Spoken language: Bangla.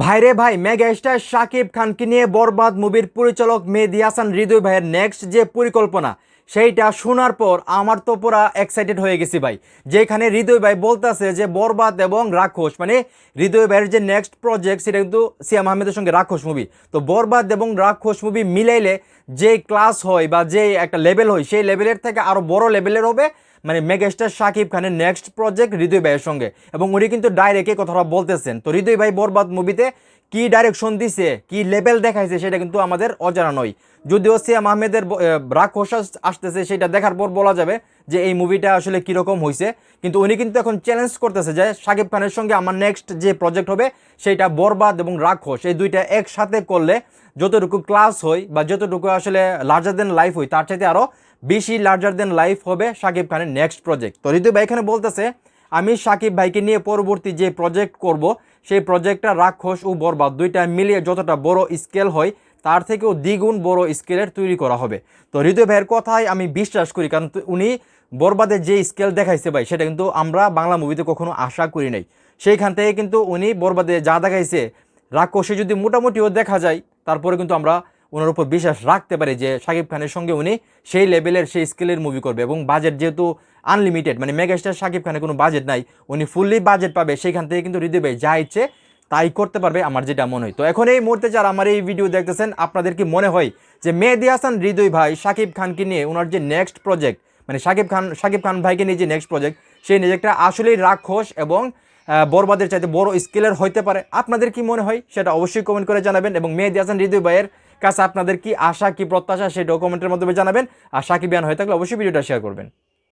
ভাইরে ভাই, মেগা স্টার শাকিব খানকে নিয়ে বরবাদ মুভির পরিচালক মেহেদী হাসান হৃদয় ভাইয়ের নেক্সট যে পরিকল্পনা সেইটা শোনার পর আমার তো পুরা এক্সাইটেড হয়ে গেছি ভাই। যেখানে হৃদয় ভাই বলতেছে যে বরবাদ এবং রাক্ষস মানে হৃদয় ভাইয়ের যে নেক্সট প্রজেক্ট সেটা কিন্তু সিয়াম আহমেদের সঙ্গে রাক্ষস মুভি। তো বরবাদ এবং রাক্ষস মুভি মিলাইলে যে ক্লাস হয় বা যে একটা লেভেল হয় সেই লেভেলের থেকে আরও বড় লেভেলের হবে মানে মেগাস্টার শাকিব খানের নেক্সট প্রজেক্ট হৃদয় ভাইয়ের সঙ্গে। এবং উনি কিন্তু ডাইরেক্ট এই কথাটা বলতেছেন। তো হৃদয় ভাই বরবাদ মুভিতে কি ডাইরেকশন দিছে, কি লেভেল দেখাইছে সেটা কিন্তু আমাদের অজানা নয়। যদিও সিয়াম আহমেদের রাক্ষস আসতেছে সেটা দেখার পর বলা যাবে যে এই মুভিটা আসলে কীরকম হয়েছে। কিন্তু উনি কিন্তু এখন চ্যালেঞ্জ করতেছে যে শাকিব খানের সঙ্গে আমার নেক্সট যে প্রজেক্ট হবে সেইটা বরবাদ এবং রাক্ষস এই দুইটা একসাথে করলে যতটুকু ক্লাস হয় বা যতটুকু আসলে লার্জার দেন লাইফ হয় তার চাইতে আরও বেশি লার্জার দেন লাইফ হবে শাকিব খানের নেক্সট প্রজেক্ট। তো হৃদয় ভাই এখানে বলতেছে আমি শাকিব ভাইকে নিয়ে পরবর্তী যে প্রজেক্ট করব সেই প্রজেক্টটা রাক্ষস ও বরবাদ দুইটা মিলিয়ে যতটা বড় স্কেল হয় তার থেকেও দ্বিগুণ বড় স্কেলের তৈরি করা হবে। তো হৃদয় ভাইয়ের কথাই আমি বিশ্বাস করি, কারণ উনি বরবাদের যে স্কেল দেখাইছে ভাই সেটা কিন্তু আমরা বাংলা মুভিতে কখনো আশা করি নাই। সেইখান থেকে কিন্তু উনি বরবাদে যা দেখাইছে রাক্ষসে যদি মোটামুটিও দেখা যায় তারপরে কিন্তু আমরা ওনার উপর বিশ্বাস রাখতে পারি যে শাকিব খানের সঙ্গে উনি সেই লেভেলের সেই স্কেলের মুভি করবে। এবং বাজেট যেহেতু আনলিমিটেড মানে মেগাস্টার শাকিব খানের কোনো বাজেট নাই, উনি ফুললি বাজেট পাবে, সেইখান থেকে কিন্তু হৃদয় ভাই যা ইচ্ছে তাই করতে পারবে আমার যেটা মনে হয়। তো এখন এই মুহূর্তে যারা আমার এই ভিডিও দেখতেছেন আপনাদের কি মনে হয় যে মেহেদী হাসান হৃদয় ভাই শাকিব খানকে নিয়ে ওনার যে নেক্সট প্রজেক্ট মানে শাকিব খান ভাইকে নিয়ে যে নেক্সট প্রজেক্ট সেই প্রজেক্টটা আসলেই রাক্ষস এবং বরবাদের চাইতে বড় স্কেলের হইতে পারে? আপনাদের কি মনে হয় সেটা অবশ্যই কমেন্ট করে জানাবেন। এবং মেহেদী হাসান হৃদয় ভাইয়ের কাছে আপনাদের কি আশা কি প্রত্যাশা সেটাও কমেন্টের মাধ্যমে জানাবেন। আর শাকিব ইয়ান হয়ে থাকলে অবশ্যই ভিডিওটা শেয়ার করবেন।